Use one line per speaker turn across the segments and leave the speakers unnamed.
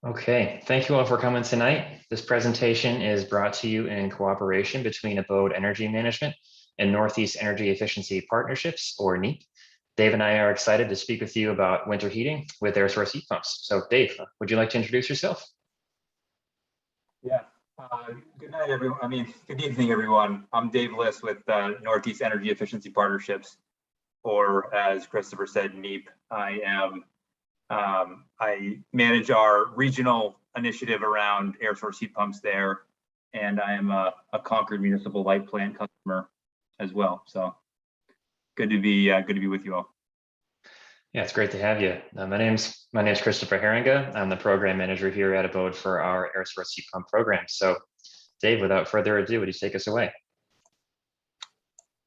Okay, thank you all for coming tonight. This presentation is brought to you in cooperation between Abode Energy Management and Northeast Energy Efficiency Partnerships, or NEEP. Dave and I are excited to speak with you about winter heating with air source heat pumps. So Dave, would you like to introduce yourself?
Yeah. Good night, everyone. Good evening, everyone. I'm Dave Liss with Northeast Energy Efficiency Partnerships, or as Christopher said, NEEP. I manage our regional initiative around air source heat pumps there, and I am a Concord Municipal Light Plant customer as well. So good to be with you all.
Yeah, it's great to have you. My name's Christopher Herringa. I'm the program manager here at Abode for our air source heat pump program. So Dave, without further ado, would you take us away?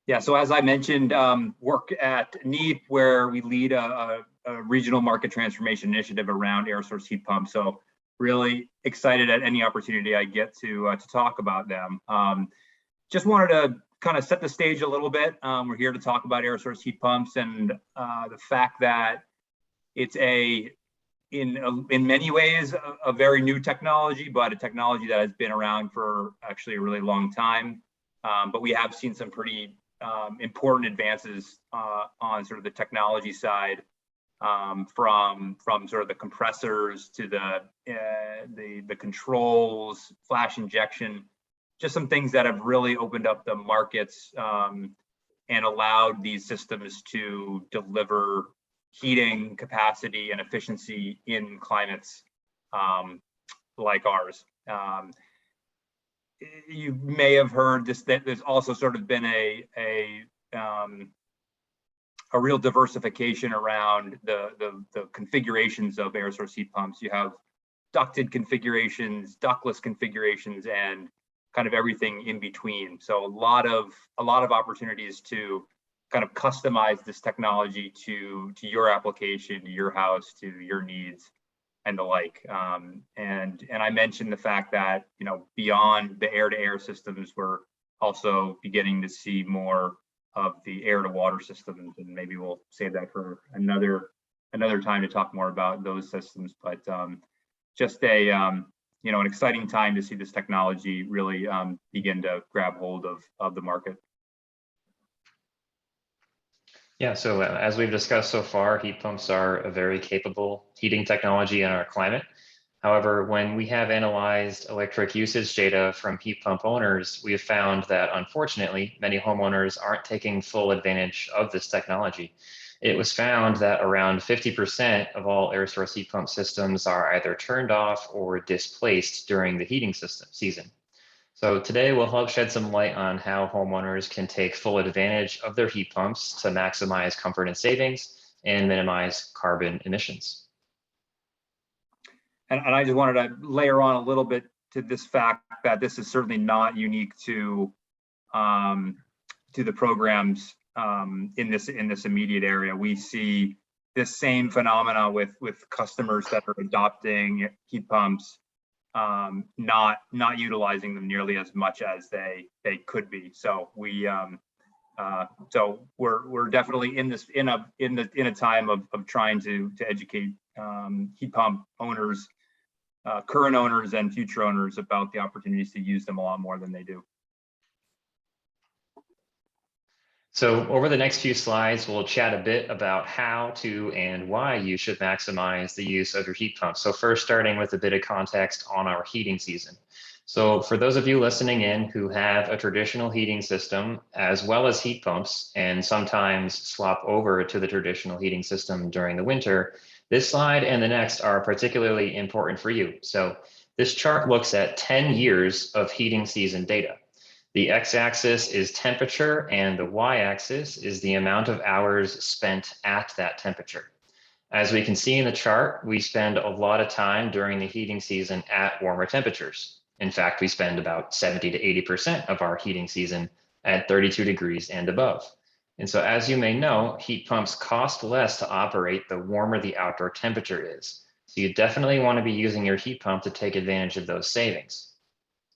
Yeah, so as I mentioned, work at NEEP, where we lead a regional market transformation initiative around air source heat pumps. So really excited at any opportunity I get to talk about them. Just wanted to kind of set the stage a little bit. We're here to talk about air source heat pumps and the fact that it's in many ways a very new technology, but a technology that has been around for actually a really long time. But we have seen some pretty important advances on sort of the technology side, from sort of the compressors to the controls, flash injection, just some things that have really opened up the markets and allowed these systems to deliver heating capacity and efficiency in climates like ours. You may have heard this, that there's also sort of been a real diversification around the configurations of air source heat pumps. You have ducted configurations, ductless configurations, and kind of everything in between. So a lot of opportunities to kind of customize this technology to your application, to your house, to your needs, and the like. And I mentioned the fact that, you know, beyond the air-to-air systems, we're also beginning to see more of the air-to-water systems, and maybe we'll save that for another time to talk more about those systems. But just an exciting time to see this technology really begin to grab hold of the market.
Yeah, so as we've discussed so far, heat pumps are a very capable heating technology in our climate. However, when we have analyzed electric usage data from heat pump owners, we have found that unfortunately, many homeowners aren't taking full advantage of this technology. It was found that around 50% of all air source heat pump systems are either turned off or displaced during the heating season. So today we'll help shed some light on how homeowners can take full advantage of their heat pumps to maximize comfort and savings and minimize carbon emissions.
And I just wanted to layer on a little bit to this fact that this is certainly not unique to the programs in this immediate area. We see this same phenomena with customers that are adopting heat pumps, not utilizing them nearly as much as they could be. So we're definitely in a time of trying to educate heat pump owners, current owners and future owners, about the opportunities to use them a lot more than they do.
So over the next few slides, we'll chat a bit about how to and why you should maximize the use of your heat pump. So first, starting with a bit of context on our heating season. So for those of you listening in who have a traditional heating system as well as heat pumps and sometimes swap over to the traditional heating system during the winter, this slide and the next are particularly important for you. So this chart looks at 10 years of heating season data. The x-axis is temperature and the y-axis is the amount of hours spent at that temperature. As we can see in the chart, we spend a lot of time during the heating season at warmer temperatures. In fact, we spend about 70 to 80% of our heating season at 32 degrees and above. And so as you may know, heat pumps cost less to operate the warmer the outdoor temperature is. So you definitely want to be using your heat pump to take advantage of those savings.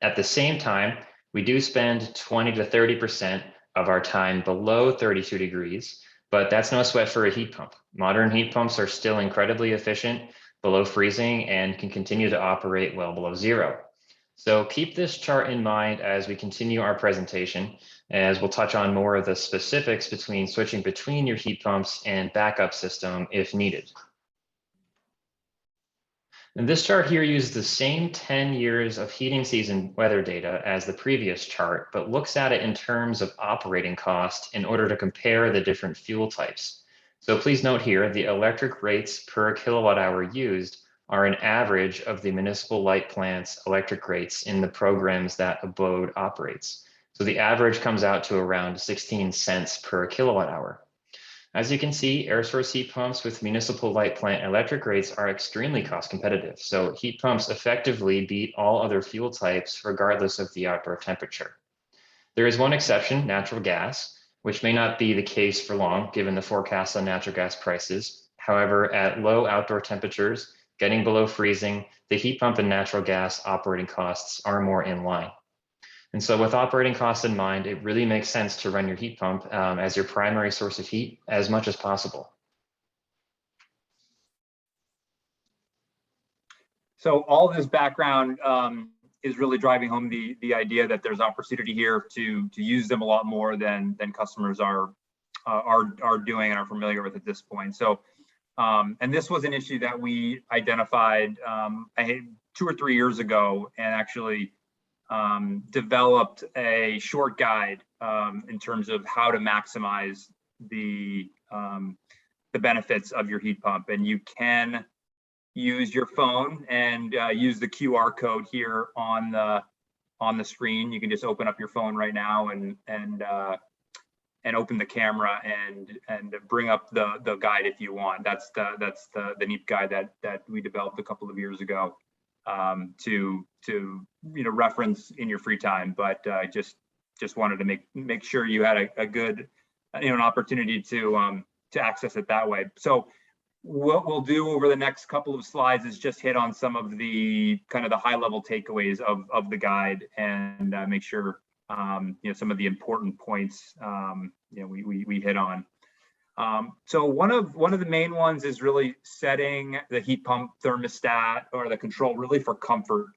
At the same time, we do spend 20 to 30% of our time below 32 degrees, but that's no sweat for a heat pump. Modern heat pumps are still incredibly efficient, below freezing and can continue to operate well below zero. So keep this chart in mind as we continue our presentation, as we'll touch on more of the specifics between switching between your heat pumps and backup system if needed. And this chart here uses the same 10 years of heating season weather data as the previous chart, but looks at it in terms of operating cost in order to compare the different fuel types. So please note here, the electric rates per kilowatt hour used are an average of the Municipal Light Plant's electric rates in the programs that Abode operates. So the average comes out to around 16 cents per kilowatt hour. As you can see, air source heat pumps with Municipal Light Plant electric rates are extremely cost competitive. So heat pumps effectively beat all other fuel types regardless of the outdoor temperature. There is one exception, natural gas, which may not be the case for long given the forecast on natural gas prices. However, at low outdoor temperatures, getting below freezing, the heat pump and natural gas operating costs are more in line. And so with operating costs in mind, it really makes sense to run your heat pump as your primary source of heat as much as possible.
So all this background is really driving home the idea that there's opportunity here to use them a lot more than customers are doing and are familiar with at this point. So and this was an issue that we identified 2 or 3 years ago, and actually developed a short guide in terms of how to maximize the benefits of your heat pump. And you can use your phone and use the QR code here on the screen. You can just open up your phone right now and open the camera and bring up the guide if you want. That's the NEEP guide that we developed a couple of years ago to reference in your free time. But just wanted to make sure you had a good an opportunity to access it that way. So what we'll do over the next couple of slides is just hit on some of the kind of the high level takeaways of the guide, and make sure some of the important points we hit on. So one of the main ones is really setting the heat pump thermostat or the control really for comfort.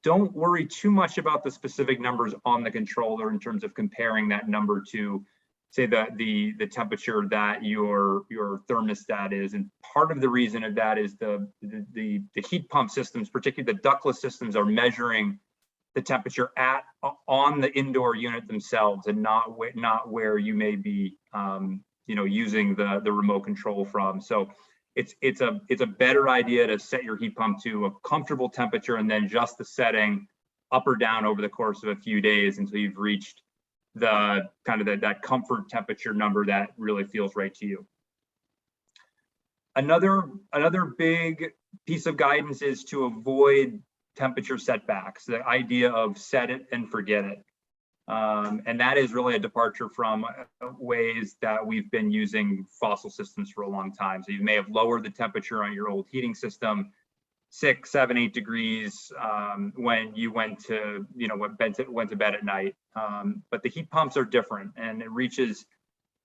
Don't worry too much about the specific numbers on the controller in terms of comparing that number to, say, the temperature that your thermostat is. And part of the reason of that is the heat pump systems, particularly the ductless systems, are measuring the temperature on the indoor unit themselves, and not where you may be using the remote control from. So it's a better idea to set your heat pump to a comfortable temperature and then adjust the setting up or down over the course of a few days until you've reached the kind of that comfort temperature number that really feels right to you. Another big piece of guidance is to avoid temperature setbacks, the idea of set it and forget it. And that is really a departure from ways that we've been using fossil systems for a long time. So you may have lowered the temperature on your old heating system 6, 7, 8 degrees when you went to bed at night. But the heat pumps are different, and it reaches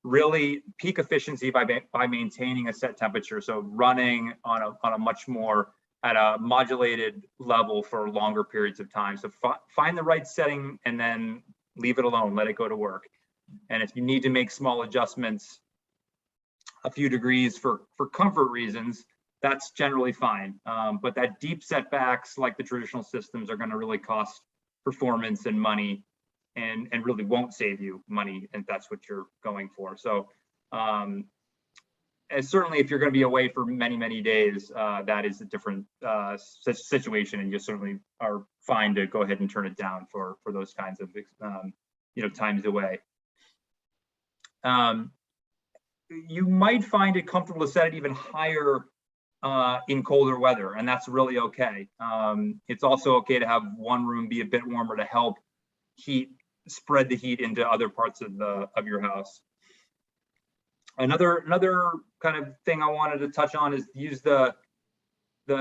really peak efficiency by maintaining a set temperature. So running on a much more at a modulated level for longer periods of time. So find the right setting and then leave it alone, let it go to work. And if you need to make small adjustments, a few degrees for comfort reasons, that's generally fine. But that deep setbacks, like the traditional systems, are going to really cost performance and money, and really won't save you money if that's what you're going for. So and certainly if you're going to be away for many days, that is a different situation, and you certainly are fine to go ahead and turn it down for those kinds of times away. You might find it comfortable to set it even higher in colder weather, and that's really okay. It's also okay to have one room be a bit warmer to help spread the heat into other parts of your house. Another kind of thing I wanted to touch on is use the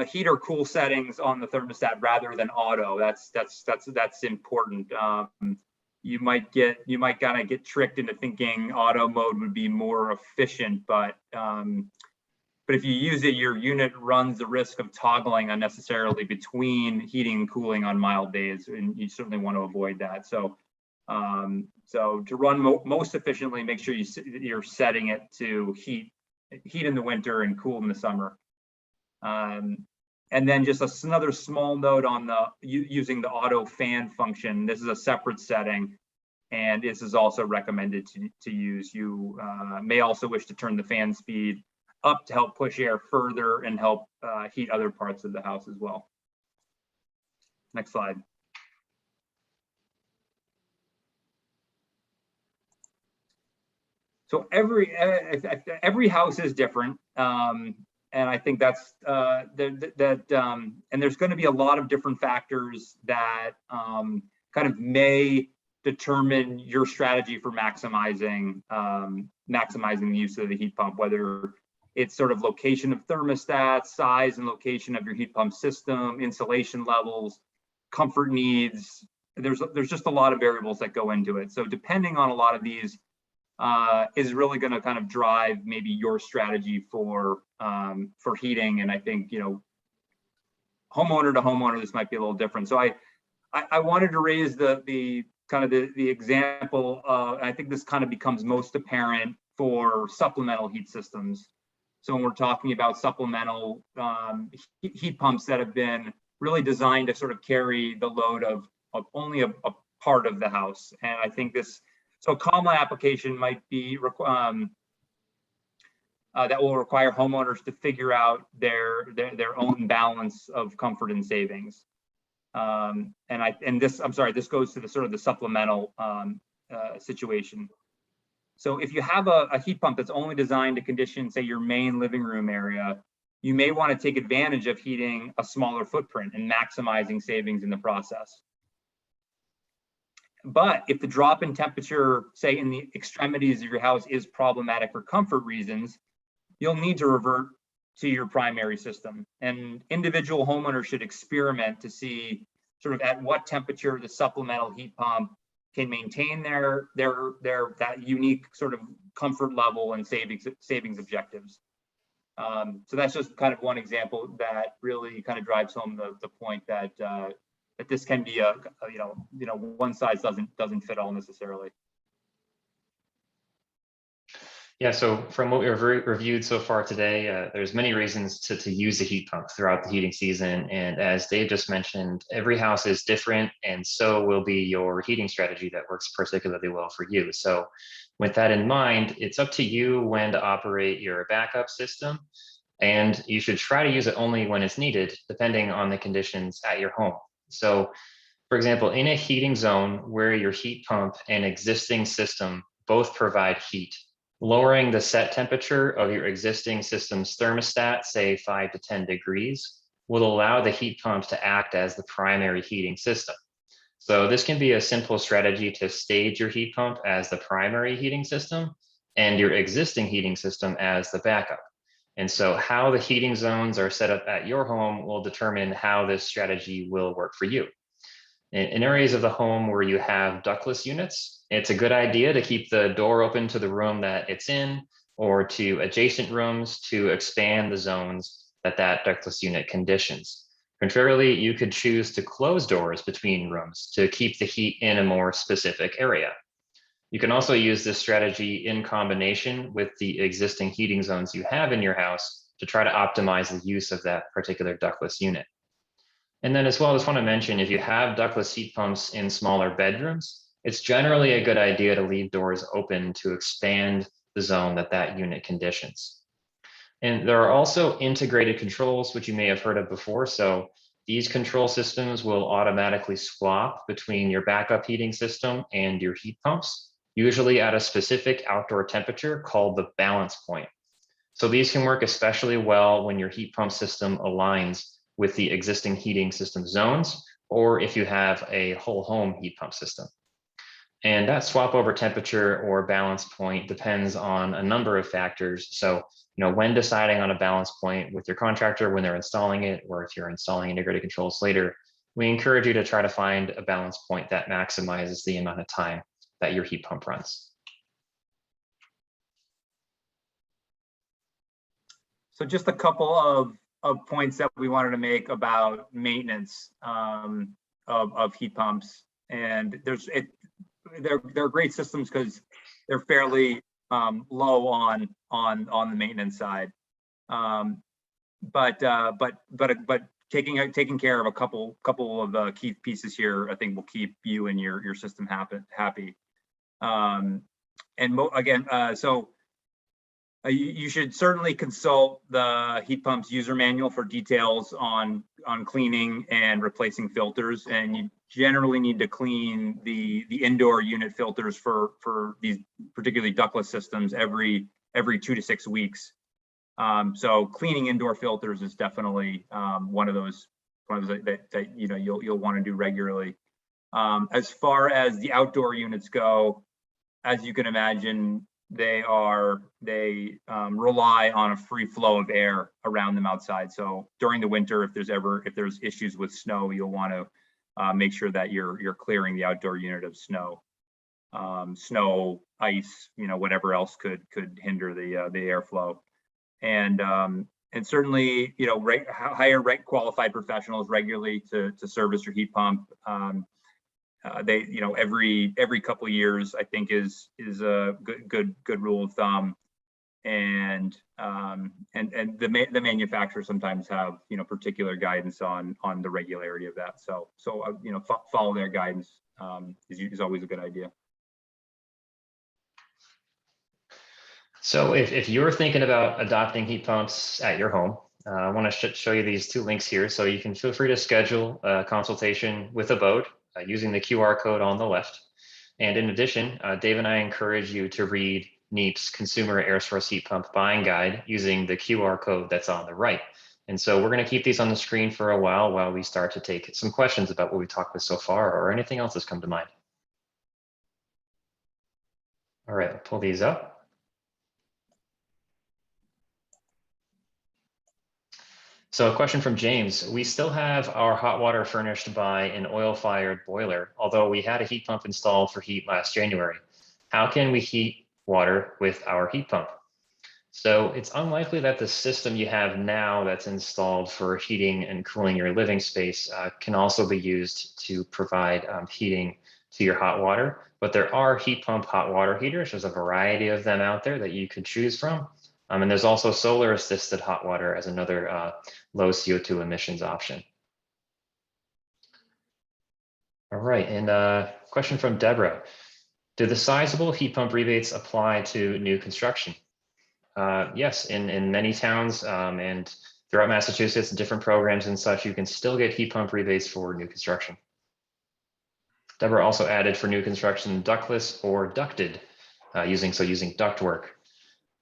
heat or cool settings on the thermostat rather than auto. That's important. You might kind of get tricked into thinking auto mode would be more efficient, but But if you use it, your unit runs the risk of toggling unnecessarily between heating and cooling on mild days, and you certainly want to avoid that. So, so to run most efficiently, make sure you're setting it to heat in the winter and cool in the summer. And then just another small note on using the auto fan function. This is a separate setting, and this is also recommended to use. You may also wish to turn the fan speed up to help push air further and help heat other parts of the house as well. Next slide. So every house is different, and I think that's and there's going to be a lot of different factors that kind of may determine your strategy for maximizing the use of the heat pump, whether it's sort of location of thermostat, size and location of your heat pump system, insulation levels, comfort needs. There's just a lot of variables that go into it. So depending on a lot of these is really going to kind of drive maybe your strategy for heating. And I think, you know, homeowner to homeowner, this might be a little different. So I wanted to raise the kind of the example. I think this kind of becomes most apparent for supplemental heat systems. So when we're talking about supplemental heat pumps that have been really designed to sort of carry the load of only a part of the house. And I think this, so a common application might be that will require homeowners to figure out their own balance of comfort and savings. This goes to the sort of the supplemental situation. So if you have a heat pump that's only designed to condition, say, your main living room area, you may want to take advantage of heating a smaller footprint and maximizing savings in the process. But if the drop in temperature, say in the extremities of your house, is problematic for comfort reasons, you'll need to revert to your primary system. And individual homeowners should experiment to see sort of at what temperature the supplemental heat pump can maintain that unique sort of comfort level and savings objectives. So that's just kind of one example that really kind of drives home the point that that this can be a one size doesn't fit all necessarily.
Yeah, so from what we've reviewed so far today, there's many reasons to use the heat pump throughout the heating season. And as Dave just mentioned, every house is different, and so will be your heating strategy that works particularly well for you. So with that in mind, it's up to you when to operate your backup system, and you should try to use it only when it's needed, depending on the conditions at your home. So for example, in a heating zone where your heat pump and existing system both provide heat, lowering the set temperature of your existing system's thermostat, say 5 to 10 degrees, will allow the heat pump to act as the primary heating system. So this can be a simple strategy to stage your heat pump as the primary heating system and your existing heating system as the backup. And so how the heating zones are set up at your home will determine how this strategy will work for you. In areas of the home where you have ductless units, it's a good idea to keep the door open to the room that it's in or to adjacent rooms to expand the zones that ductless unit conditions. Contrarily, you could choose to close doors between rooms to keep the heat in a more specific area. You can also use this strategy in combination with the existing heating zones you have in your house to try to optimize the use of that particular ductless unit. And then as well, I just want to mention, if you have ductless heat pumps in smaller bedrooms, it's generally a good idea to leave doors open to expand the zone that unit conditions. And there are also integrated controls, which you may have heard of before. So these control systems will automatically swap between your backup heating system and your heat pumps, usually at a specific outdoor temperature called the balance point. So these can work especially well when your heat pump system aligns with the existing heating system zones, or if you have a whole home heat pump system. And that swap over temperature or balance point depends on a number of factors. So, when deciding on a balance point with your contractor, when they're installing it, or if you're installing integrated controls later, we encourage you to try to find a balance point that maximizes the amount of time that your heat pump runs.
So just a couple of points that we wanted to make about maintenance of heat pumps. And they're great systems because they're fairly low on the maintenance side. But taking care of a couple of key pieces here, I think will keep you and your system happy. So you should certainly consult the heat pumps user manual for details on cleaning and replacing filters. And you generally need to clean the indoor unit filters for these particularly ductless systems every 2 to 6 weeks. So cleaning indoor filters is definitely one of those that you'll want to do regularly. As far as the outdoor units go, as you can imagine, they rely on a free flow of air around them outside. So during the winter, if there's issues with snow, you'll want to make sure that you're clearing the outdoor unit of snow, ice, whatever else could hinder the airflow. And certainly, hire qualified professionals regularly to service your heat pump. They, every couple of years, I think is a good rule of thumb. And the manufacturers sometimes have, particular guidance on the regularity of that. So follow their guidance is always a good idea.
So if you're thinking about adopting heat pumps at your home, I want to show you these 2 links here. So you can feel free to schedule a consultation with Abode using the QR code on the left. And in addition, Dave and I encourage you to read NEEP's Consumer Air Source Heat Pump Buying Guide using the QR code that's on the right. And so we're going to keep these on the screen for a while we start to take some questions about what we talked with so far or anything else that's come to mind. All right, I'll pull these up. So a question from James. We still have our hot water furnished by an oil-fired boiler, although we had a heat pump installed for heat last January. How can we heat water with our heat pump? So it's unlikely that the system you have now that's installed for heating and cooling your living space can also be used to provide heating to your hot water. But there are heat pump hot water heaters. There's a variety of them out there that you could choose from. And there's also solar assisted hot water as another low CO2 emissions option. All right, and question from Deborah. Do the sizable heat pump rebates apply to new construction? Yes, in many towns and throughout Massachusetts, different programs and such, you can still get heat pump rebates for new construction. Deborah also added for new construction ductless or ducted, using ductwork.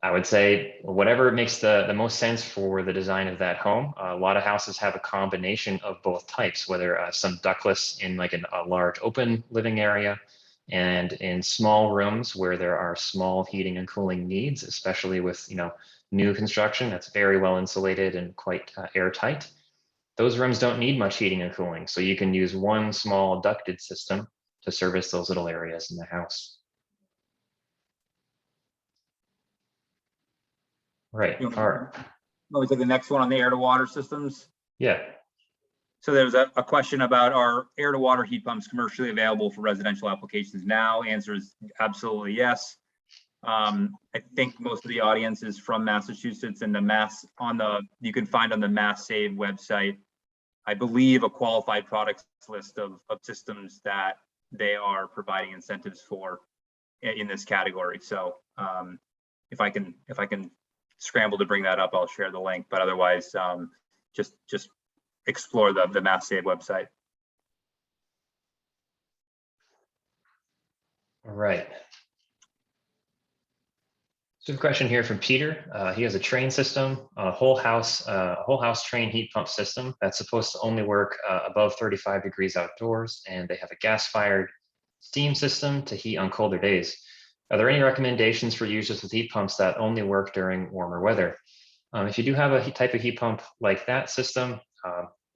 I would say whatever makes the most sense for the design of that home. A lot of houses have a combination of both types, whether some ductless in like a large open living area and in small rooms where there are small heating and cooling needs, especially with new construction that's very well insulated and quite airtight. Those rooms don't need much heating and cooling, so you can use one small ducted system to service those little areas in the house. Right. All right.
Oh, is it the next one on the air to water systems?
Yeah.
So there's a question about our air to water heat pumps commercially available for residential applications now. Answer is absolutely yes. I think most of the audience is from Massachusetts, and you can find on the Mass Save website, I believe, a qualified products list of systems that they are providing incentives for in this category. So if I can scramble to bring that up, I'll share the link, but otherwise just explore the Mass Save website.
All right. So a question here from Peter. He has a train system, a whole house train heat pump system that's supposed to only work above 35 degrees outdoors, and they have a gas-fired steam system to heat on colder days. Are there any recommendations for users with heat pumps that only work during warmer weather? If you do have a type of heat pump like that system,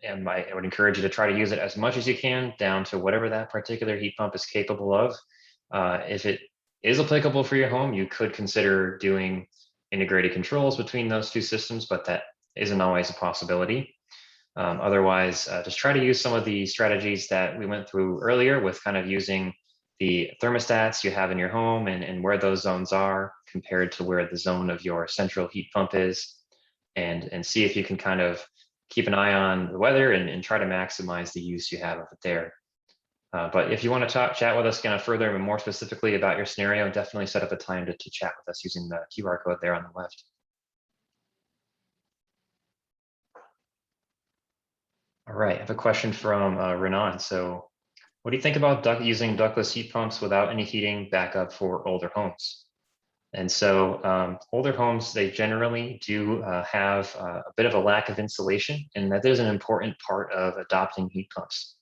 and I would encourage you to try to use it as much as you can, down to whatever that particular heat pump is capable of. If it is applicable for your home, you could consider doing integrated controls between those two systems, but that isn't always a possibility. Otherwise, just try to use some of the strategies that we went through earlier with kind of using the thermostats you have in your home and where those zones are compared to where the zone of your central heat pump is, and see if you can kind of keep an eye on the weather and try to maximize the use you have of it there. But if you want to chat with us kind of further and more specifically about your scenario, definitely set up a time to chat with us using the QR code there on the left. All right, I have a question from Renan. So what do you think about using ductless heat pumps without any heating backup for older homes? And so older homes, they generally do have a bit of a lack of insulation, and that is an important part of adopting heat pumps.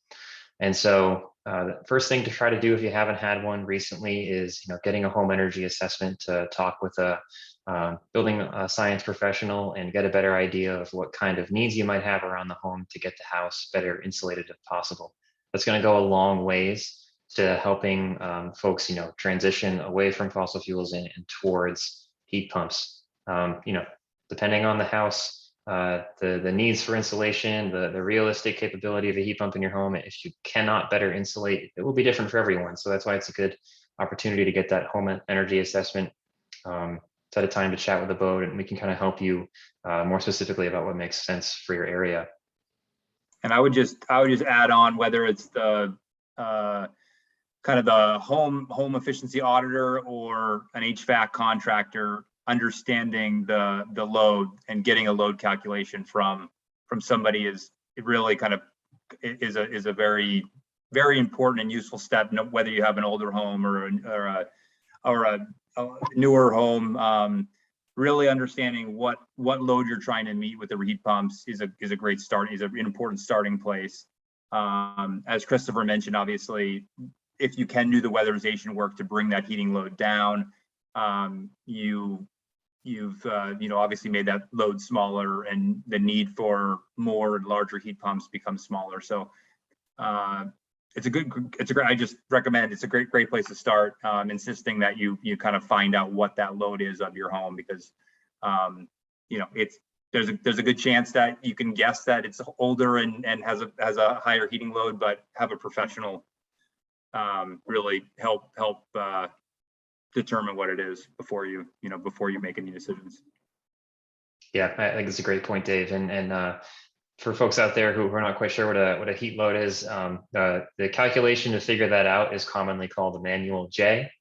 And so the first thing to try to do if you haven't had one recently is, getting a home energy assessment to talk with a building science professional and get a better idea of what kind of needs you might have around the home to get the house better insulated if possible. That's going to go a long ways to helping folks, transition away from fossil fuels and towards heat pumps. Depending on the house, the needs for insulation, the realistic capability of a heat pump in your home, if you cannot better insulate, it will be different for everyone. So that's why it's a good opportunity to get that home energy assessment, set a time to chat with Abode, and we can kind of help you more specifically about what makes sense for your area.
And I would just add on, whether it's the kind of the home efficiency auditor or an HVAC contractor, understanding the load and getting a load calculation from somebody is really kind of is a very, very important and useful step, whether you have an older home or a newer home. Really understanding what load you're trying to meet with the heat pumps is a great start, is an important starting place. As Christopher mentioned, obviously, if you can do the weatherization work to bring that heating load down, you've obviously made that load smaller, and the need for more larger heat pumps becomes smaller. So it's a great, I just recommend, it's a great place to start, insisting that you kind of find out what that load is of your home, because there's a good chance that you can guess that it's older and has a higher heating load, but have a professional really help determine what it is before you make any decisions.
Yeah, I think it's a great point, Dave. And for folks out there who are not quite sure what a heat load is, the calculation to figure that out is commonly called the manual J,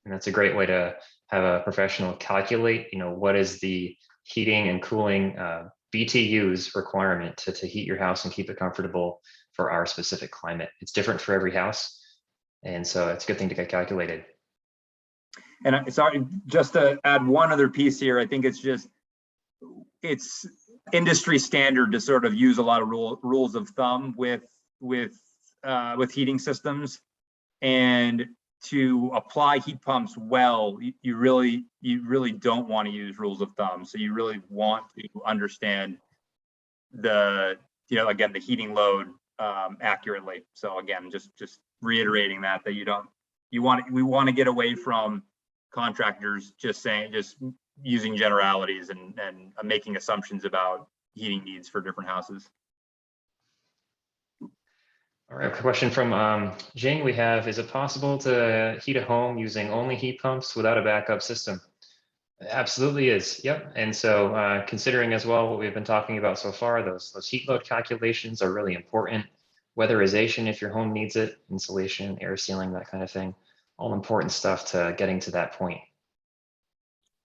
and that's a great way to have a professional calculate, what is the heating and cooling BTUs requirement to heat your house and keep it comfortable for our specific climate. It's different for every house, and so it's a good thing to get calculated.
And sorry, just to add one other piece here, I think it's industry standard to sort of use a lot of rules of thumb with heating systems, and to apply heat pumps well, you really don't want to use rules of thumb. So you really want to understand again, the heating load accurately. So again, just reiterating that we want to get away from contractors just using generalities and making assumptions about heating needs for different houses.
All right, a question from Jing we have, is it possible to heat a home using only heat pumps without a backup system? It absolutely is, yep. And so considering as well what we've been talking about so far, those heat load calculations are really important. Weatherization if your home needs it, insulation, air sealing, that kind of thing. All important stuff to getting to that point.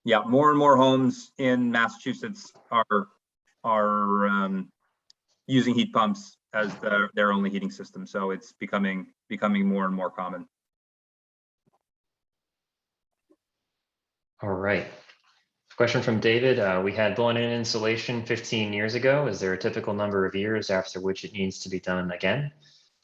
Yeah, more and more homes in Massachusetts are using heat pumps as their only heating system. So it's becoming more and more common.
All right. Question from David. We had blown-in insulation 15 years ago. Is there a typical number of years after which it needs to be done again?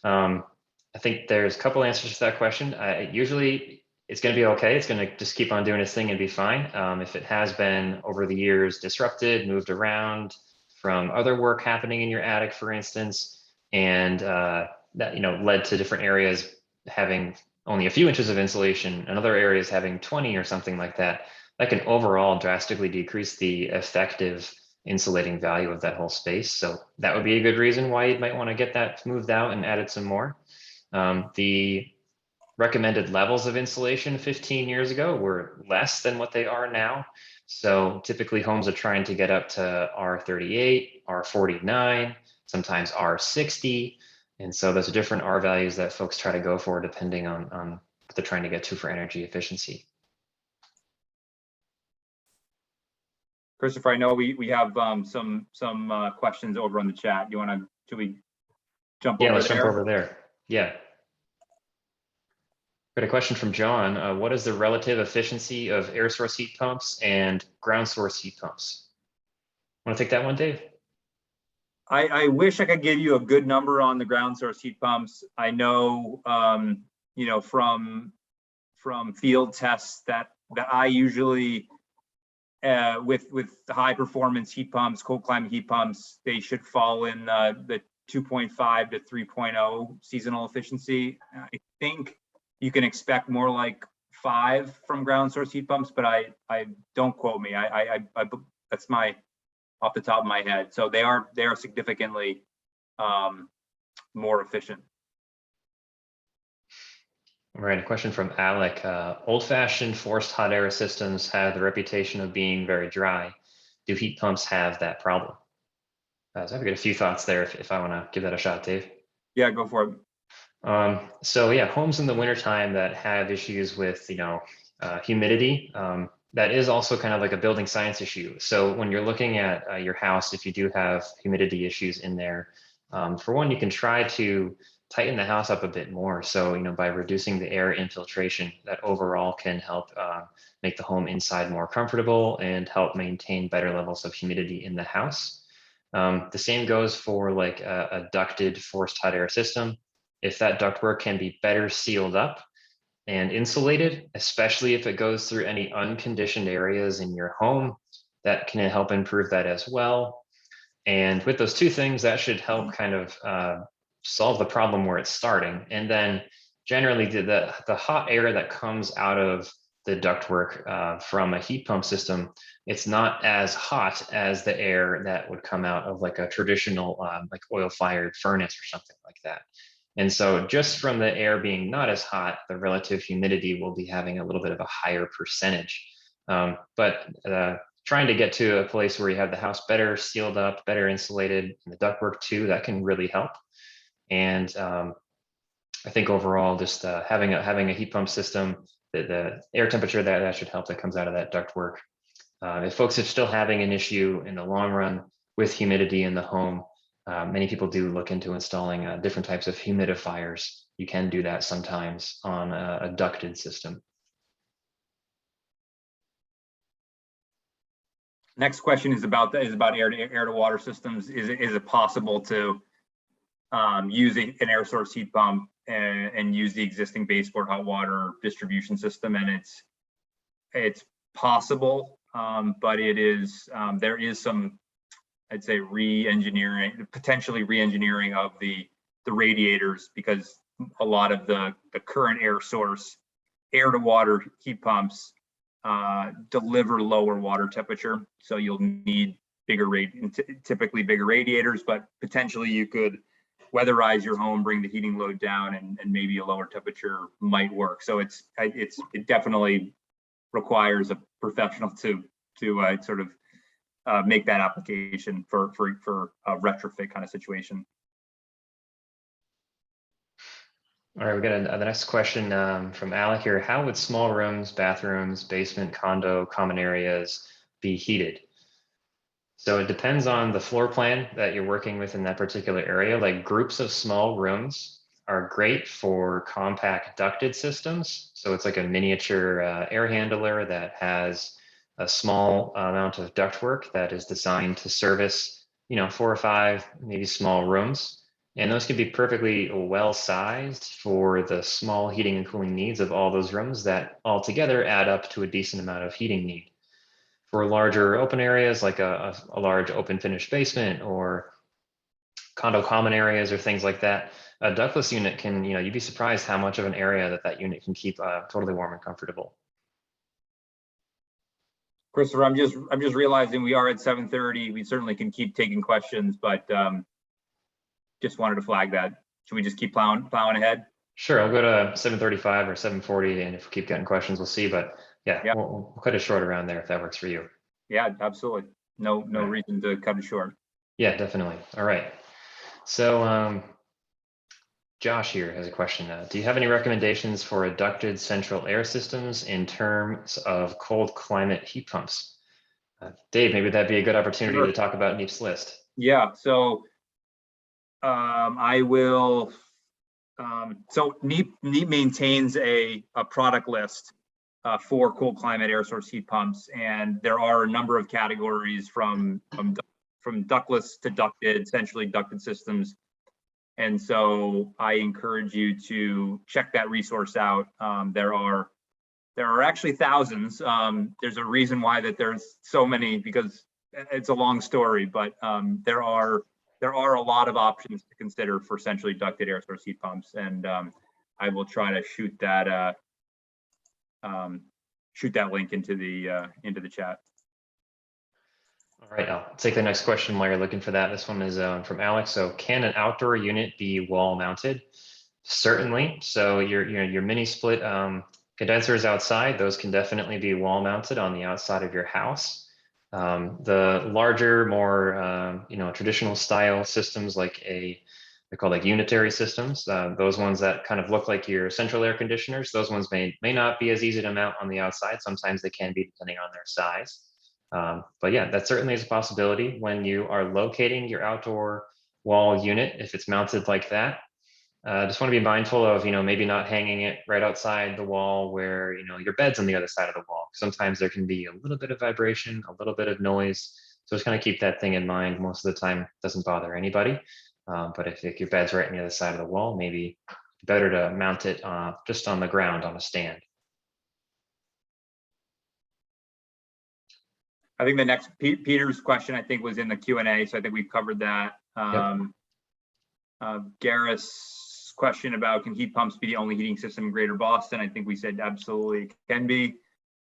I think there's a couple answers to that question. Usually it's going to be okay. It's going to just keep on doing its thing and be fine. If it has been over the years disrupted, moved around from other work happening in your attic, for instance, and that led to different areas having only a few inches of insulation and other areas having 20 or something like that, that can overall drastically decrease the effective insulating value of that whole space. So that would be a good reason why you might want to get that moved out and added some more. The recommended levels of insulation 15 years ago were less than what they are now. So typically homes are trying to get up to R38, R49, sometimes R60. And so those are different R values that folks try to go for depending on what they're trying to get to for energy efficiency.
Christopher, I know we have some questions over on the chat. Should we jump over there?
Yeah, let's jump over there. Yeah. Got a question from John. What is the relative efficiency of air source heat pumps and ground source heat pumps? Want to take that one, Dave?
I wish I could give you a good number on the ground source heat pumps. I know, you know, from field tests that I usually with high performance heat pumps, cold climate heat pumps, they should fall in the 2.5 to 3.0 seasonal efficiency. I think you can expect more like 5 from ground source heat pumps, but I don't quote me. I that's my off the top of my head. So they are significantly more efficient.
All right, a question from Alec. Old-fashioned forced hot air systems have the reputation of being very dry. Do heat pumps have that problem? So I've got a few thoughts there if I want to give that a shot, Dave.
Yeah, go for it.
So yeah, homes in the wintertime that have issues with, humidity, that is also kind of like a building science issue. So when you're looking at your house, if you do have humidity issues in there, for one, you can try to tighten the house up a bit more. So, by reducing the air infiltration, that overall can help make the home inside more comfortable and help maintain better levels of humidity in the house. The same goes for like a ducted forced hot air system. If that ductwork can be better sealed up and insulated, especially if it goes through any unconditioned areas in your home, that can help improve that as well. And with those two things, that should help kind of solve the problem where it's starting. And then generally the hot air that comes out of the ductwork from a heat pump system, it's not as hot as the air that would come out of like a traditional like oil-fired furnace or something like that. And so just from the air being not as hot, the relative humidity will be having a little bit of a higher percentage. But trying to get to a place where you have the house better sealed up, better insulated, and the ductwork too, that can really help. And I think overall, just having a heat pump system, the air temperature that should help that comes out of that ductwork. If folks are still having an issue in the long run with humidity in the home, many people do look into installing different types of humidifiers. You can do that sometimes on a ducted system.
Next question is about air to water systems. Is it possible to use an air source heat pump and use the existing baseboard hot water distribution system? And it's possible, but it is there is some, I'd say, potentially re-engineering of the radiators, because a lot of the current air source air to water heat pumps deliver lower water temperature. So you'll need typically bigger radiators, but potentially you could weatherize your home, bring the heating load down, and maybe a lower temperature might work. So it definitely requires a professional to sort of make that application for a retrofit kind of situation.
All right, we got the next question from Alec here. How would small rooms, bathrooms, basement, condo, common areas be heated? So it depends on the floor plan that you're working with in that particular area. Like groups of small rooms are great for compact ducted systems. So it's like a miniature air handler that has a small amount of ductwork that is designed to service, 4 or 5 maybe small rooms. And those can be perfectly well sized for the small heating and cooling needs of all those rooms that altogether add up to a decent amount of heating need. For larger open areas like a large open finished basement or condo common areas or things like that, a ductless unit can, you'd be surprised how much of an area that unit can keep totally warm and comfortable.
Christopher, I'm just realizing we are at 7:30. We certainly can keep taking questions, but just wanted to flag that. Should we just keep plowing ahead?
Sure, I'll go to 7:35 or 7:40, and if we keep getting questions, we'll see. But yeah, we'll cut it short around there if that works for you.
Yeah, absolutely. No reason to cut it short.
Yeah, definitely. All right. So Josh here has a question. Do you have any recommendations for ducted central air systems in terms of cold climate heat pumps? Dave, maybe that'd be a good opportunity to talk about NEEP's list.
Yeah, so I will. So NEEP maintains a product list for cold climate air source heat pumps, and there are a number of categories from ductless to ducted, essentially ducted systems. And so I encourage you to check that resource out. There are actually thousands. There's a reason why that there's so many, because it's a long story, but there are a lot of options to consider for centrally ducted air source heat pumps, and I will try to shoot that link into the chat.
All right, I'll take the next question while you're looking for that. This one is from Alex. So, can an outdoor unit be wall mounted? Certainly. So your mini split condensers outside, those can definitely be wall mounted on the outside of your house. The larger, more traditional style systems, like they're called like unitary systems. Those ones that kind of look like your central air conditioners. Those ones may not be as easy to mount on the outside. Sometimes they can be, depending on their size. But yeah, that certainly is a possibility when you are locating your outdoor wall unit. If it's mounted like that, just want to be mindful of maybe not hanging it right outside the wall where your bed's on the other side of the wall. Sometimes there can be a little bit of vibration, a little bit of noise, so just kind of keep that thing in mind. Most of the time, it doesn't bother anybody. But if your bed's right on the other side of the wall, maybe better to mount it just on the ground on a stand.
I think the next Peter's question, I think, was in the Q&A, so I think we've covered that. Gareth's question about, can heat pumps be the only heating system in Greater Boston? I think we said absolutely it can be.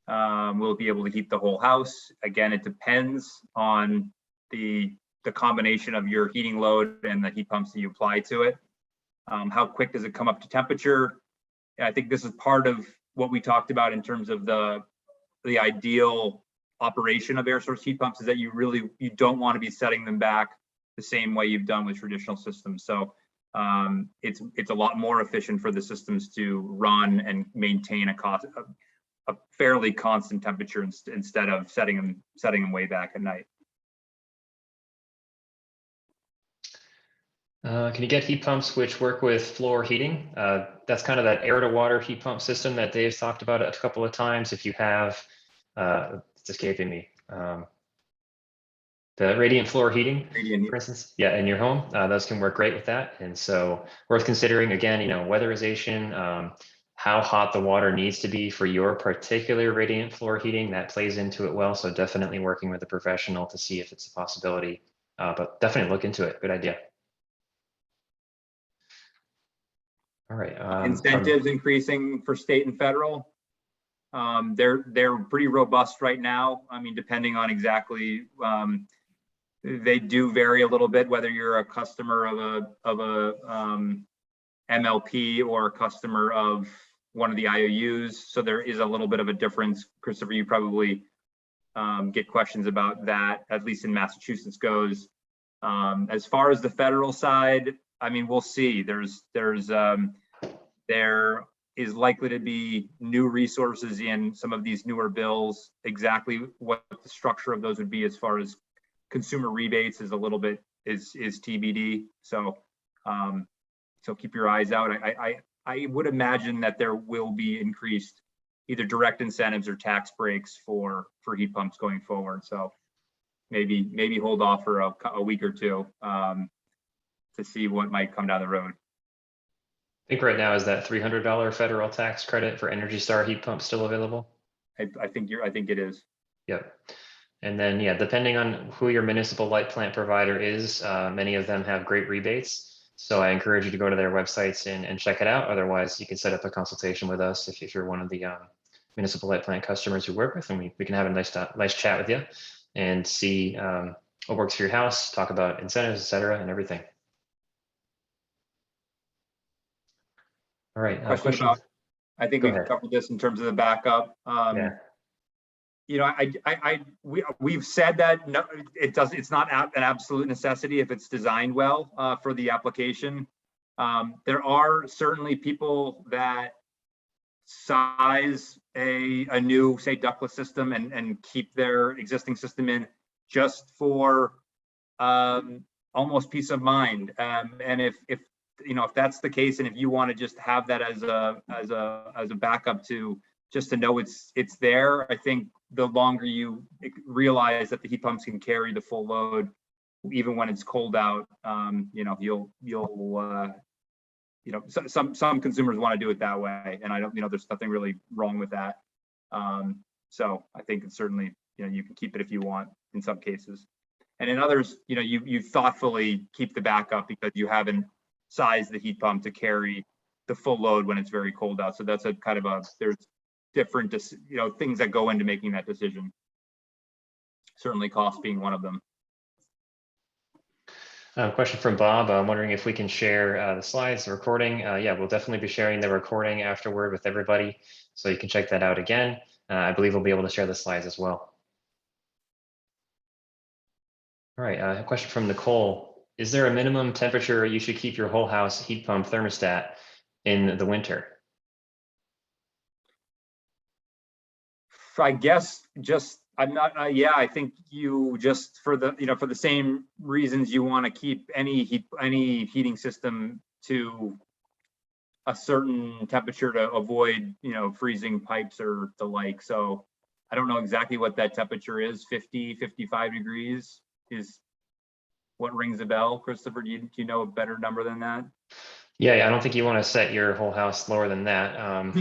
We'll be able to heat the whole house. Again, it depends on the combination of your heating load and the heat pumps that you apply to it. How quick does it come up to temperature? And I think this is part of what we talked about in terms of the ideal operation of air source heat pumps, is that you don't want to be setting them back the same way you've done with traditional systems. So it's a lot more efficient for the systems to run and maintain a fairly constant temperature instead of setting them way back at night.
Can you get heat pumps which work with floor heating? That's kind of that air to water heat pump system that Dave's talked about a couple of times. If you have, it's escaping me, the radiant floor heating, for instance, in your home, those can work great with that. And so worth considering, again, weatherization, how hot the water needs to be for your particular radiant floor heating, that plays into it well. So definitely working with a professional to see if it's a possibility, but definitely look into it. Good idea. All right.
Incentives increasing for state and federal. They're pretty robust right now. I mean, depending on exactly, they do vary a little bit, whether you're a customer of a MLP or a customer of one of the IOUs. So there is a little bit of a difference. Christopher, you probably get questions about that, at least in Massachusetts goes. As far as the federal side, I mean, we'll see. There is likely to be new resources in some of these newer bills. Exactly what the structure of those would be as far as consumer rebates is a little bit is TBD. So so keep your eyes out. I would imagine that there will be increased either direct incentives or tax breaks for heat pumps going forward. So maybe hold off for a week or two to see what might come down the road.
I think right now is that $300 federal tax credit for Energy Star heat pumps still available?
I think it is.
Yep. And then depending on who your municipal light plant provider is, many of them have great rebates. So I encourage you to go to their websites and check it out. Otherwise, you can set up a consultation with us if you're one of the Municipal Light Plant customers we work with, and we can have a nice chat with you and see what works for your house, talk about incentives, et cetera, and everything. All right.
Question about, I think we've covered this in terms of the backup.
Yeah.
You know, we've said that no, it's not an absolute necessity if it's designed well for the application. There are certainly people that size a new, say, ductless system and keep their existing system in just for almost peace of mind. And if you know, if that's the case, and if you want to just have that as a backup to just to know it's there, I think the longer you realize that the heat pumps can carry the full load, even when it's cold out, you know, you'll you know, some consumers want to do it that way, and I don't, you know, there's nothing really wrong with that. So I think it's certainly, you know, you can keep it if you want in some cases, and in others, you know, you thoughtfully keep the backup because you haven't sized the heat pump to carry the full load when it's very cold out. So that's a kind of a, there's different, you know, things that go into making that decision. Certainly cost being one of them.
Question from Bob. I'm wondering if we can share the slides, the recording. Yeah, we'll definitely be sharing the recording afterward with everybody, so you can check that out again. I believe we'll be able to share the slides as well. All right, a question from Nicole. Is there a minimum temperature you should keep your whole house heat pump thermostat in the winter?
I guess just, I'm not, yeah, I think you just, for the, you know, for the same reasons you want to keep any heating system to a certain temperature to avoid, you know, freezing pipes or the like. So I don't know exactly what that temperature is. 50, 55 degrees is what rings a bell. Christopher, do you know a better number than that?
Yeah, I don't think you want to set your whole house lower than that.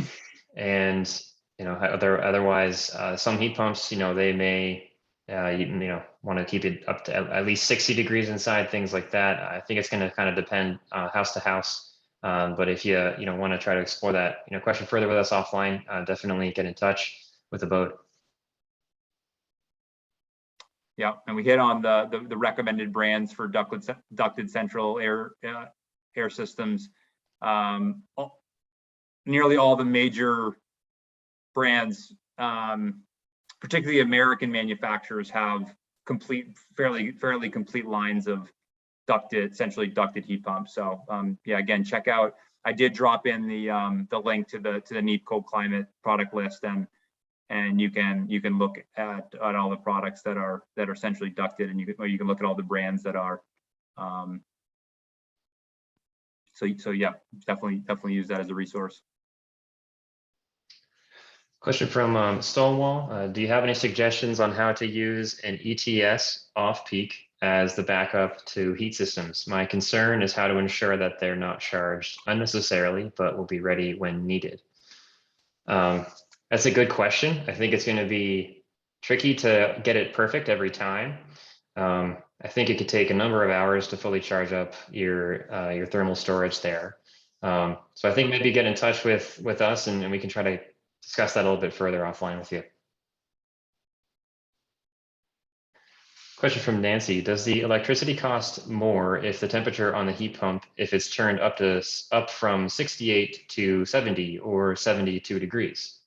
And you know, otherwise, some heat pumps, you know, they may, you know, want to keep it up to at least 60 degrees inside, things like that. I think it's going to kind of depend house to house. But if you know, want to try to explore that, you know, question further with us offline, definitely get in touch with Abode.
Yeah, and we hit on the recommended brands for ducted central air systems. Nearly all the major brands, particularly American manufacturers, have fairly complete lines of centrally ducted heat pumps. So yeah, again, check out. I did drop in the link to the NEEP Cold Climate product list, and you can look at all the products that are centrally ducted, and you can look at all the brands that are. So yeah, definitely use that as a resource.
Question from Stonewall. Do you have any suggestions on how to use an ETS off-peak as the backup to heat systems? My concern is how to ensure that they're not charged unnecessarily, but will be ready when needed. That's a good question. I think it's going to be tricky to get it perfect every time. I think it could take a number of hours to fully charge up your thermal storage there. So I think maybe get in touch with us, and we can try to discuss that a little bit further offline with you. Question from Nancy. Does the electricity cost more if the temperature on the heat pump, if it's turned up from 68 to 70 or 72 degrees?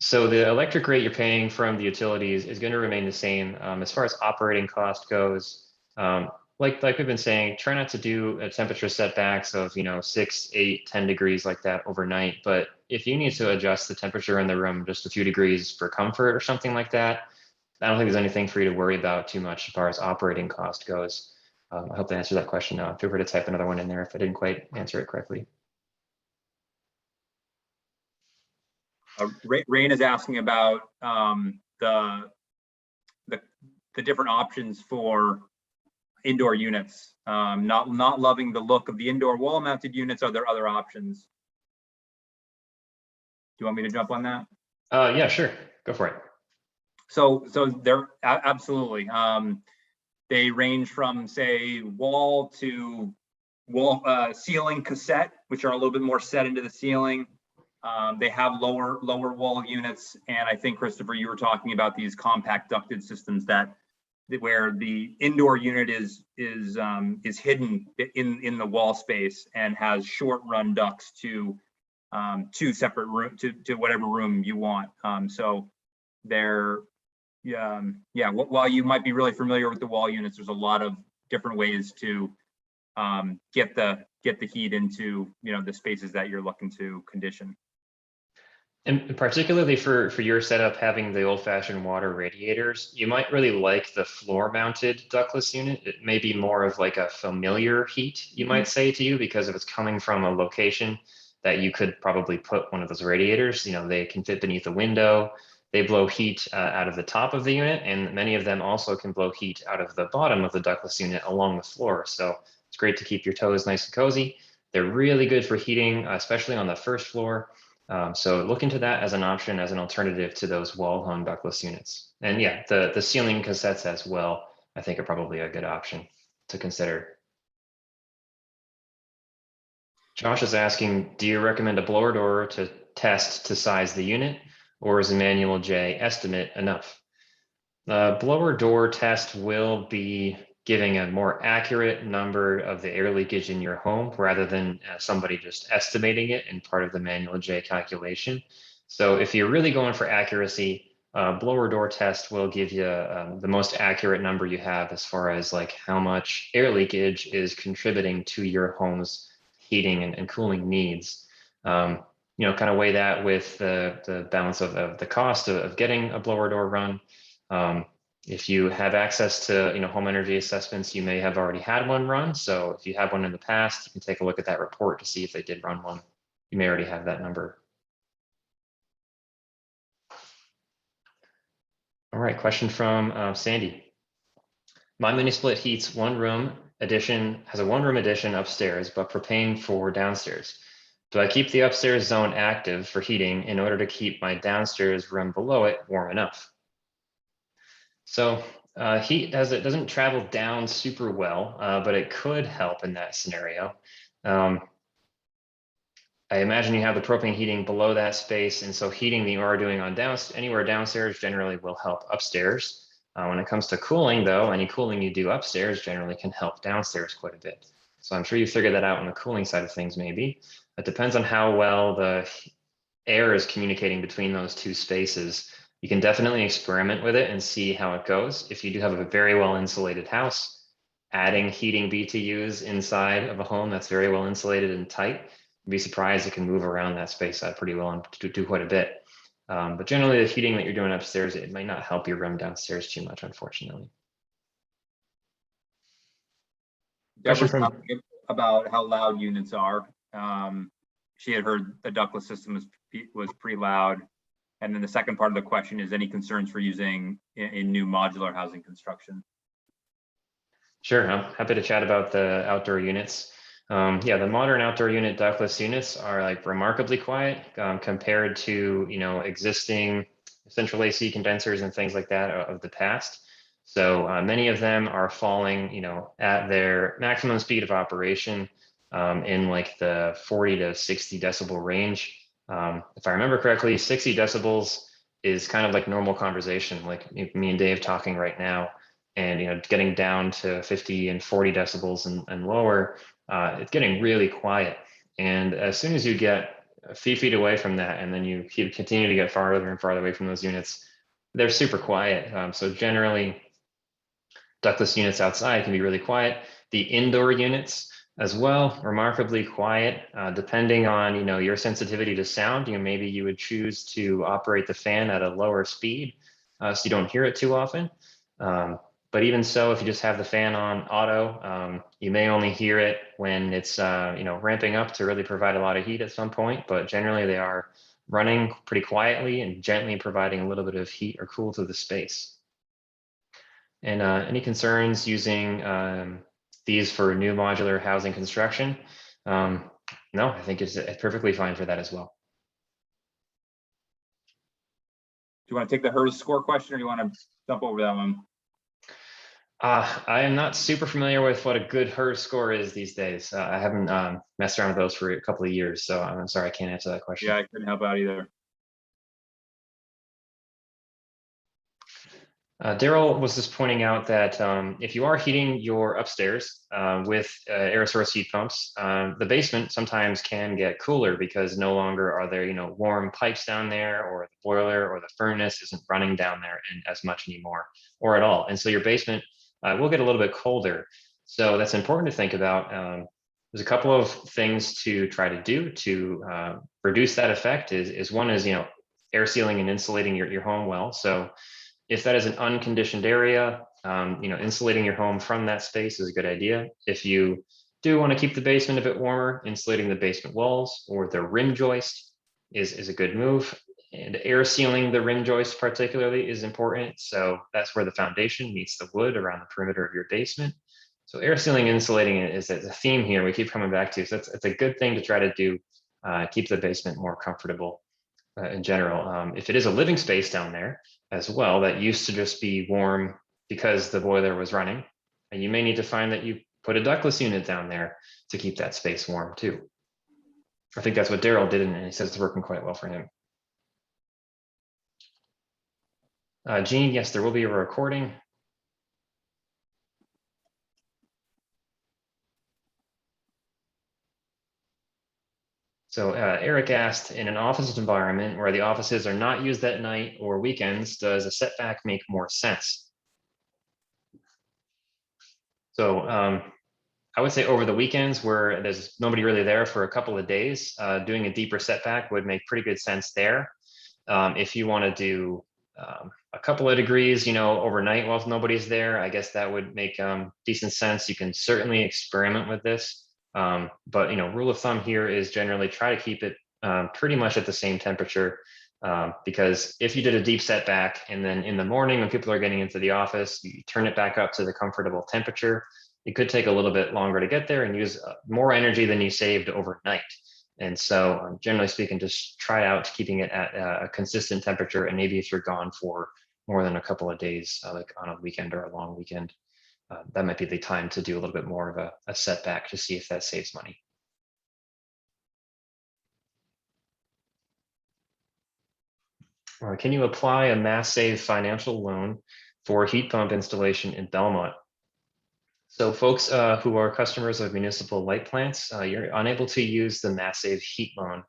So the electric rate you're paying from the utilities is going to remain the same. As far as operating cost goes, like we've been saying, try not to do a temperature setbacks of, you know, 6, 8, 10 degrees like that overnight. But if you need to adjust the temperature in the room just a few degrees for comfort or something like that, I don't think there's anything for you to worry about too much as far as operating cost goes. I hope that answered that question. Now, feel free to type another one in there if I didn't quite answer it correctly.
Rain is asking about the different options for indoor units. Not loving the look of the indoor wall-mounted units. Are there other options? Do you want me to jump on that?
Yeah, sure. Go for it.
So they're absolutely. They range from, say, wall to wall, ceiling cassette, which are a little bit more set into the ceiling. They have lower wall units, and I think, Christopher, you were talking about these compact ducted systems where the indoor unit is hidden in the wall space and has short run ducts to two separate room to whatever room you want. So they're while you might be really familiar with the wall units, there's a lot of different ways to get the heat into the spaces that you're looking to condition.
And particularly for your setup, having the old-fashioned water radiators, you might really like the floor-mounted ductless unit. It may be more of like a familiar heat, you might say to you, because if it's coming from a location that you could probably put one of those radiators, they can fit beneath a window. They blow heat out of the top of the unit, and many of them also can blow heat out of the bottom of the ductless unit along the floor. So it's great to keep your toes nice and cozy. They're really good for heating, especially on the first floor. So look into that as an option, as an alternative to those wall-hung ductless units. And yeah, the ceiling cassettes as well, I think are probably a good option to consider. Josh is asking, do you recommend a blower door to test to size the unit, or is a manual J estimate enough? The blower door test will be giving a more accurate number of the air leakage in your home rather than somebody just estimating it in part of the manual J calculation. So if you're really going for accuracy, blower door test will give you the most accurate number you have as far as like how much air leakage is contributing to your home's heating and cooling needs. Kind of weigh that with the balance of the cost of getting a blower door run. If you have access to home energy assessments, you may have already had one run. So if you have one in the past, you can take a look at that report to see if they did run one. You may already have that number. All right, question from Sandy. My mini split heats has a one-room addition upstairs, but propane for downstairs. Do I keep the upstairs zone active for heating in order to keep my downstairs room below it warm enough? So heat doesn't travel down super well, but it could help in that scenario. I imagine you have the propane heating below that space, and so heating that you are doing on anywhere downstairs generally will help upstairs. When it comes to cooling, though, any cooling you do upstairs generally can help downstairs quite a bit. So I'm sure you figured that out on the cooling side of things, maybe. It depends on how well the air is communicating between those two spaces. You can definitely experiment with it and see how it goes. If you do have a very well insulated house, adding heating BTUs inside of a home that's very well insulated and tight, you'd be surprised it can move around that space pretty well and do quite a bit. But generally the heating that you're doing upstairs, it might not help your room downstairs too much, unfortunately.
Deborah's talking about how loud units are. She had heard the ductless system was pretty loud. And then the second part of the question is any concerns for using in new modular housing construction?
Sure, I'm happy to chat about the outdoor units. Yeah, the modern outdoor unit ductless units are like remarkably quiet compared to existing central AC condensers and things like that of the past. So many of them are falling at their maximum speed of operation in like the 40 to 60 decibel range. If I remember correctly, 60 decibels is kind of like normal conversation, like me and Dave talking right now, and getting down to 50 and 40 decibels and lower, it's getting really quiet. And as soon as you get a few feet away from that, and then you continue to get farther and farther away from those units, they're super quiet. So generally, ductless units outside can be really quiet. The indoor units as well, remarkably quiet, depending on your sensitivity to sound. Maybe you would choose to operate the fan at a lower speed so you don't hear it too often. But even so, if you just have the fan on auto, you may only hear it when it's ramping up to really provide a lot of heat at some point. But generally, they are running pretty quietly and gently providing a little bit of heat or cool to the space. And any concerns using these for new modular housing construction? No, I think it's perfectly fine for that as well.
Do you want to take the HERS score question, or do you want to jump over that one?
I am not super familiar with what a good HERS score is these days. I haven't messed around with those for a couple of years, so I'm sorry I can't answer that question.
Yeah, I couldn't help out either.
Daryl was just pointing out that if you are heating your upstairs with air source heat pumps, the basement sometimes can get cooler because no longer are there, warm pipes down there, or the boiler or the furnace isn't running down there as much anymore, or at all. And so your basement will get a little bit colder. So that's important to think about. There's a couple of things to try to do to reduce that effect. Is one is air sealing and insulating your home well. So if that is an unconditioned area, insulating your home from that space is a good idea. If you do want to keep the basement a bit warmer, insulating the basement walls or the rim joist is a good move. And air sealing the rim joist particularly is important. So that's where the foundation meets the wood around the perimeter of your basement. So air sealing and insulating is a theme here we keep coming back to. So it's a good thing to try to do, keep the basement more comfortable in general. If it is a living space down there as well, that used to just be warm because the boiler was running, and you may need to find that you put a ductless unit down there to keep that space warm too. I think that's what Daryl did, and he says it's working quite well for him. Gene, yes, there will be a recording. So Eric asked, in an office environment where the offices are not used at night or weekends, does a setback make more sense? So I would say over the weekends where there's nobody really there for a couple of days, doing a deeper setback would make pretty good sense there. If you want to do a couple of degrees, overnight while nobody's there, I guess that would make decent sense. You can certainly experiment with this. But rule of thumb here is generally try to keep it pretty much at the same temperature, because if you did a deep setback and then in the morning when people are getting into the office, you turn it back up to the comfortable temperature, it could take a little bit longer to get there and use more energy than you saved overnight. And so generally speaking, just try out keeping it at a consistent temperature. And maybe if you're gone for more than a couple of days, like on a weekend or a long weekend, that might be the time to do a little bit more of a setback to see if that saves money. Can you apply a mass save financial loan for heat pump installation in Belmont? So folks who are customers of municipal light plants, you're unable to use the mass save heat loan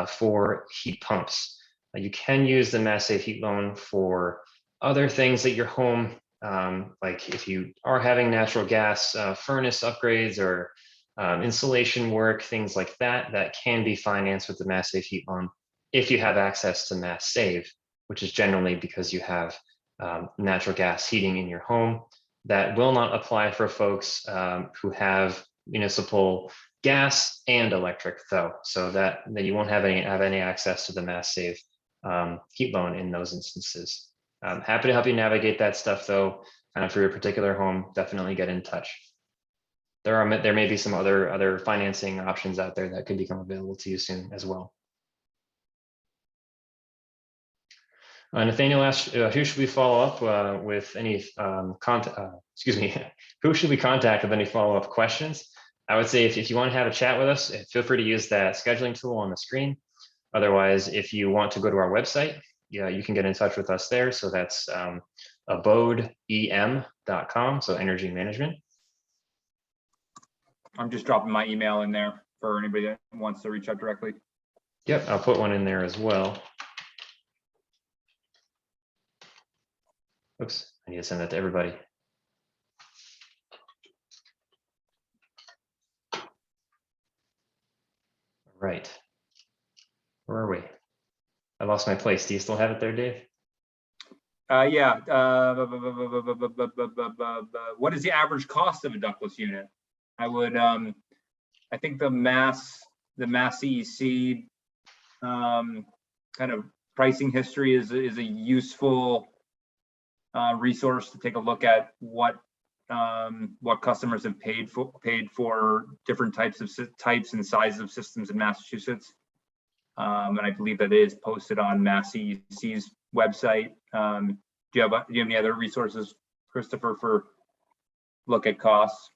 for heat pumps. You can use the mass save heat loan for other things at your home, like if you are having natural gas furnace upgrades or insulation work, things like that, that can be financed with the mass save heat loan if you have access to mass save, which is generally because you have natural gas heating in your home. That will not apply for folks who have municipal gas and electric, though, so that you won't have any access to the mass save heat loan in those instances. I'm happy to help you navigate that stuff, though. For your particular home, definitely get in touch. There may be some other financing options out there that could become available to you soon as well. Nathaniel asked, who should we follow up with any excuse me, who should we contact with any follow-up questions? I would say if you want to have a chat with us, feel free to use that scheduling tool on the screen. Otherwise, if you want to go to our website, you can get in touch with us there. So that's abodeem.com, so energy management.
I'm just dropping my email in there for anybody that wants to reach out directly.
Yep, I'll put one in there as well. Oops, I need to send that to everybody. All right, where are we? I lost my place. Do you still have it there, Dave?
Yeah. What is the average cost of a ductless unit? I would, I think the mass CEC kind of pricing history is a useful resource to take a look at what customers have paid for different types and sizes of systems in Massachusetts. And I believe that is posted on Mass CEC's website. Do you have any other resources, Christopher, for look at costs?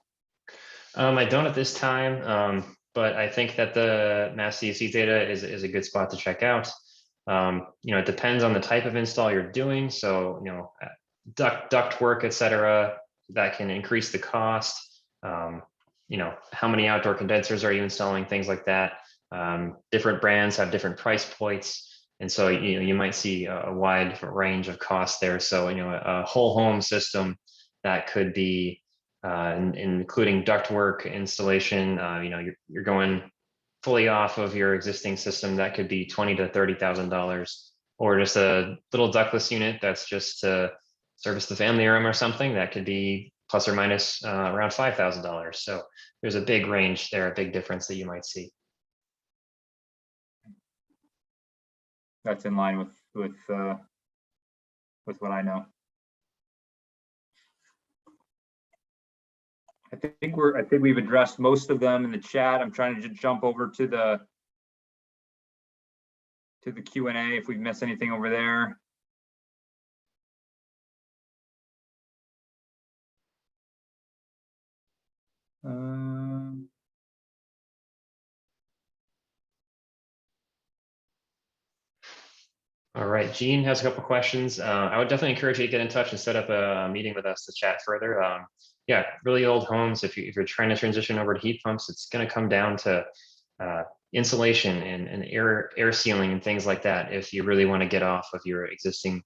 I don't at this time, but I think that the Mass DEC data is a good spot to check out. It depends on the type of install you're doing. So, duct work, et cetera, that can increase the cost. How many outdoor condensers are you installing? Things like that. Different brands have different price points. And so, you might see a wide range of costs there. So, a whole home system that could be including ductwork installation, you're going fully off of your existing system. That could be $20,000 to $30,000, or just a little ductless unit that's just to service the family room or something. That could be plus or minus around $5,000. So there's a big range there, a big difference that you might see.
That's in line with what I know. I think we've addressed most of them in the chat. I'm trying to just jump over to the Q&A if we've missed anything over there.
All right, Gene has a couple questions. I would definitely encourage you to get in touch and set up a meeting with us to chat further. Yeah, really old homes, if you're trying to transition over to heat pumps, it's going to come down to insulation and air sealing and things like that if you really want to get off of your existing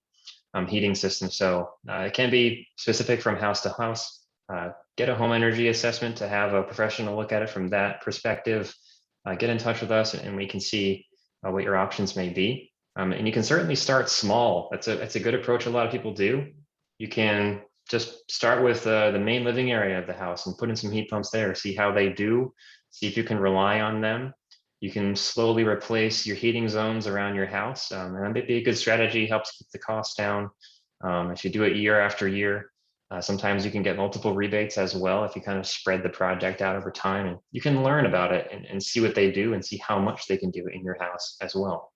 heating system. So it can be specific from house to house. Get a home energy assessment to have a professional look at it from that perspective. Get in touch with us and we can see what your options may be. And you can certainly start small. That's a good approach a lot of people do. You can just start with the main living area of the house and put in some heat pumps there, see how they do, see if you can rely on them. You can slowly replace your heating zones around your house. And that may be a good strategy, helps keep the costs down. If you do it year after year, sometimes you can get multiple rebates as well if you kind of spread the project out over time. And you can learn about it and see what they do and see how much they can do in your house as well.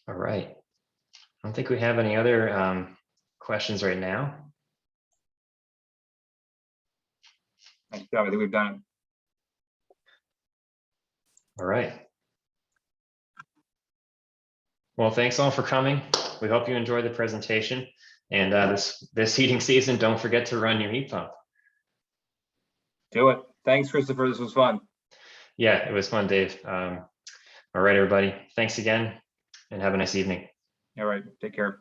All right. I don't think we have any other questions right now.
Thanks, Joe. I think we've done it.
All right. Well, thanks all for coming. We hope you enjoyed the presentation. And this heating season, don't forget to run your heat pump.
Do it. Thanks, Christopher. This was fun.
Yeah, it was fun, Dave. All right, everybody. Thanks again and have a nice evening.
All right. Take care.